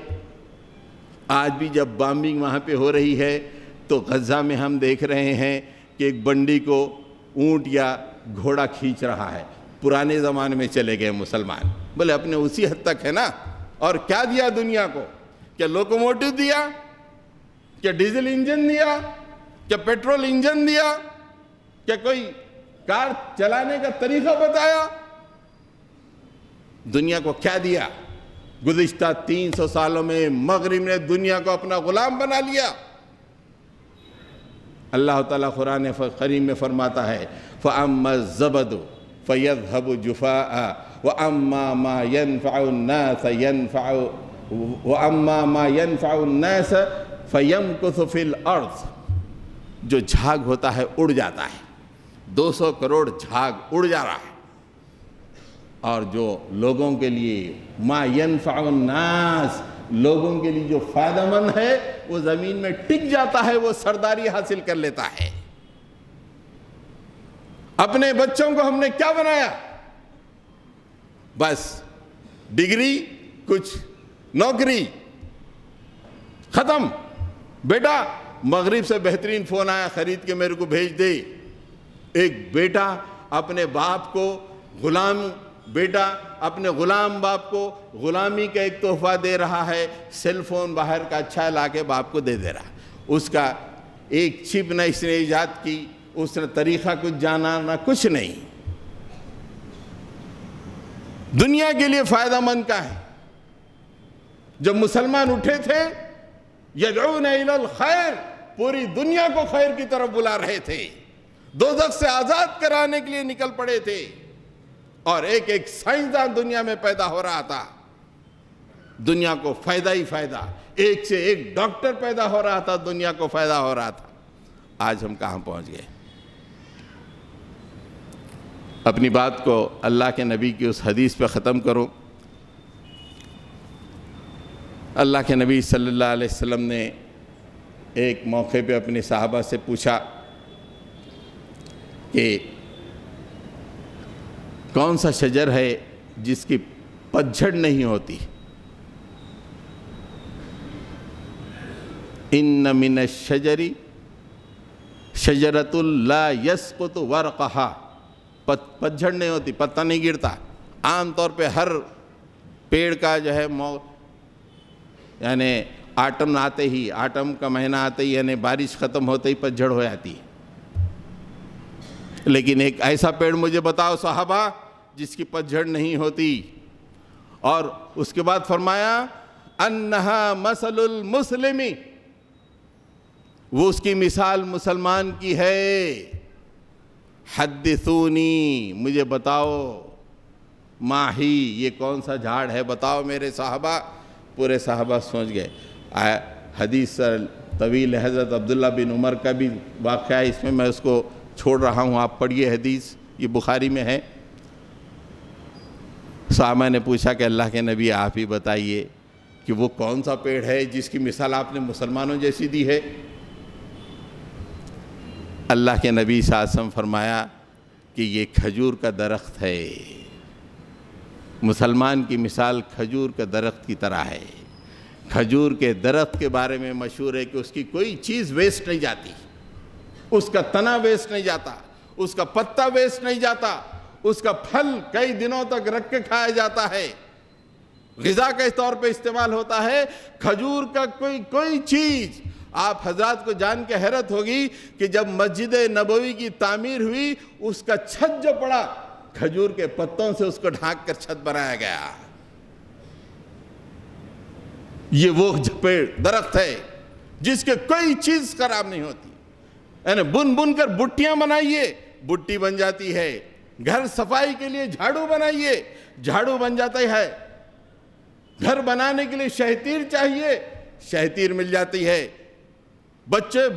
آج بھی جب بامبنگ وہاں پہ ہو رہی ہے تو غزہ میں ہم دیکھ رہے ہیں کہ ایک بنڈی کو اونٹ یا گھوڑا کھینچ رہا ہے۔ پرانے زمانے میں چلے گئے مسلمان، بولے اپنے اسی حد تک ہے نا، اور کیا دیا دنیا کو؟ کیا لوکوموٹو دیا؟ کیا ڈیزل انجن دیا؟ کیا پیٹرول انجن دیا؟ کیا کوئی کار چلانے کا طریقہ بتایا؟ دنیا کو کیا دیا؟ گزشتہ 300 سالوں میں مغرب نے دنیا کو اپنا غلام بنا لیا۔ اللہ تعالیٰ قرآن کریم میں فرماتا ہے فَأَمَّا الزَّبَدُ فَيَذْهَبُ جُفَاءً وَأَمَّا مَا يَنْفَعُ النَّاسَ فَيَمْكُثُ فِي الْأَرْضِ۔ جو جھاگ ہوتا ہے اڑ جاتا ہے، 200 کروڑ جھاگ اڑ جا رہا ہے، اور جو لوگوں کے لیے ما ينفع الناس، لوگوں کے لیے جو فائدہ مند ہے وہ زمین میں ٹک جاتا ہے، وہ سرداری حاصل کر لیتا ہے۔ اپنے بچوں کو ہم نے کیا بنایا؟ بس ڈگری، کچھ نوکری، ختم۔ بیٹا مغرب سے بہترین فون آیا، خرید کے میرے کو بھیج دے۔ ایک بیٹا اپنے باپ کو غلام، بیٹا اپنے غلام باپ کو غلامی کا ایک تحفہ دے رہا ہے، سیل فون باہر کا اچھا لا کے باپ کو دے رہا۔ اس کا ایک چپ نہ اس نے ایجاد کی، اس نے طریقہ کچھ جانا نہ کچھ نہیں۔ دنیا کے لیے فائدہ مند کا ہے۔ جب مسلمان اٹھے تھے یدعون الی الخیر، پوری دنیا کو خیر کی طرف بلا رہے تھے، دوزخ سے آزاد کرانے کے لیے نکل پڑے تھے، اور ایک ایک سائنسدان دنیا میں پیدا ہو رہا تھا، دنیا کو فائدہ ہی فائدہ، ایک سے ایک ڈاکٹر پیدا ہو رہا تھا، دنیا کو فائدہ ہو رہا تھا۔ آج ہم کہاں پہنچ گئے؟ اپنی بات کو اللہ کے نبی کی اس حدیث پہ ختم کرو۔ اللہ کے نبی صلی اللہ علیہ وسلم نے ایک موقع پہ اپنے صحابہ سے پوچھا کہ کون سا شجر ہے جس کی پتجھڑ نہیں ہوتی؟ ان من الشجر شجرۃ لا يسقط ورقها، پتجھڑ نہیں ہوتی، پتہ نہیں گرتا۔ عام طور پہ ہر پیڑ کا جو ہے یعنی آٹم آتے ہی، آٹم کا مہینہ آتے ہی، یعنی بارش ختم ہوتے ہی پتجھڑ ہو جاتی ہے۔ لیکن ایک ایسا پیڑ مجھے بتاؤ صحابہ جس کی پتجھڑ نہیں ہوتی، اور اس کے بعد فرمایا انہا مثل المسلم، وہ اس کی مثال مسلمان کی ہے۔ حدثونی، مجھے بتاؤ، ماہی، یہ کون سا جھاڑ ہے بتاؤ میرے صحابہ۔ پورے صحابہ سوچ گئے۔ حدیث طویل حضرت عبداللہ بن عمر کا بھی واقعہ ہے، اس میں اس کو چھوڑ رہا ہوں، آپ پڑھیے حدیث، یہ بخاری میں ہے۔ صحابہ نے پوچھا کہ اللہ کے نبی آپ ہی بتائیے کہ وہ کون سا پیڑ ہے جس کی مثال آپ نے مسلمانوں جیسی دی ہے؟ اللہ کے نبی صلی اللہ علیہ وسلم فرمایا کہ یہ کھجور کا درخت ہے، مسلمان کی مثال کھجور کے درخت کی طرح ہے۔ کھجور کے درخت کے بارے میں مشہور ہے کہ اس کی کوئی چیز ویسٹ نہیں جاتی، اس کا تنا ویسٹ نہیں جاتا، اس کا پتا ویسٹ نہیں جاتا، اس کا پھل کئی دنوں تک رکھ کے کھایا جاتا ہے، غذا کے طور پہ استعمال ہوتا ہے۔ کھجور کا کوئی چیز، آپ حضرات کو جان کے حیرت ہوگی کہ جب مسجد نبوی کی تعمیر ہوئی، اس کا چھت جو پڑا کھجور کے پتوں سے اس کو ڈھانک کر چھت بنایا گیا۔ یہ وہ پیڑ درخت ہے جس کے کوئی چیز خراب نہیں ہوتی، یعنی بن بن کر بٹیاں بنائیے، بٹی بن جاتی ہے۔ گھر صفائی کے لیے جھاڑو بنائیے، جھاڑو بن جاتا ہے۔ گھر بنانے کے لیے شہتیر چاہیے، شہتیر مل جاتی ہے۔ بچے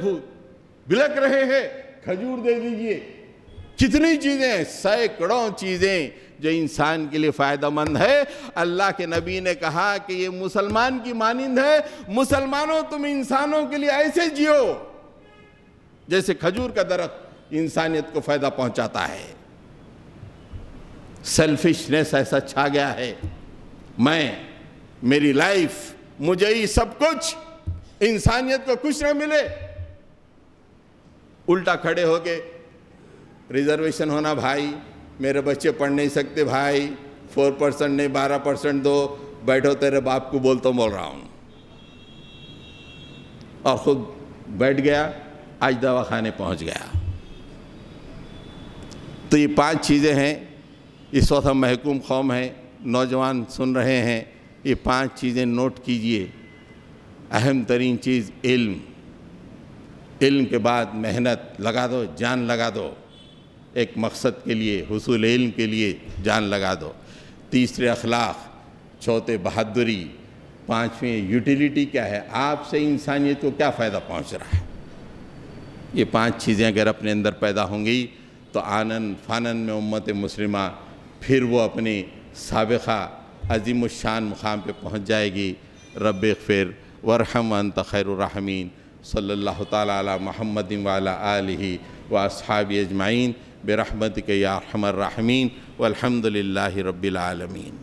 بلک رہے ہیں، کھجور دے دیجئے۔ کتنی چیزیں، سینکڑوں چیزیں جو انسان کے لیے فائدہ مند ہے۔ اللہ کے نبی نے کہا کہ یہ مسلمان کی مانند ہے، مسلمانوں تم انسانوں کے لیے ایسے جیو جیسے کھجور کا درخت انسانیت کو فائدہ پہنچاتا ہے۔ سیلفشنس ایسا چھا گیا ہے، میری لائف، مجھے ہی سب کچھ، انسانیت کو کچھ نہ ملے۔ الٹا کھڑے ہو کے ریزرویشن ہونا، بھائی میرے بچے پڑھ نہیں سکتے، بھائی 4% نہیں 12% دو، بیٹھو تیرے باپ کو بول رہا ہوں، اور خود بیٹھ گیا، آج دواخانے پہنچ گیا۔ تو یہ 5 چیزیں ہیں۔ اس وقت ہم محکوم قوم ہیں، نوجوان سن رہے ہیں، یہ 5 چیزیں نوٹ کیجئے۔ اہم ترین چیز علم کے بعد محنت لگا دو، جان لگا دو، ایک مقصد کے لیے، حصول علم کے لیے جان لگا دو۔ تیسرے اخلاق، چوتھے بہادری، 5ویں یوٹیلیٹی کیا ہے، آپ سے انسانیت کو کیا فائدہ پہنچ رہا ہے۔ یہ 5 چیزیں اگر اپنے اندر پیدا ہوں گی تو آنن فانن میں امت مسلمہ پھر وہ اپنی سابقہ عظیم الشان مقام پہ پہنچ جائے گی۔ رب اغفر وارحم وانت خیر الراحمین، صلی اللہ تعالی علی محمد وعلی آلہ واصحابہ اجمعین برحمتک یا ارحم الراحمین، والحمد للہ رب العالمین۔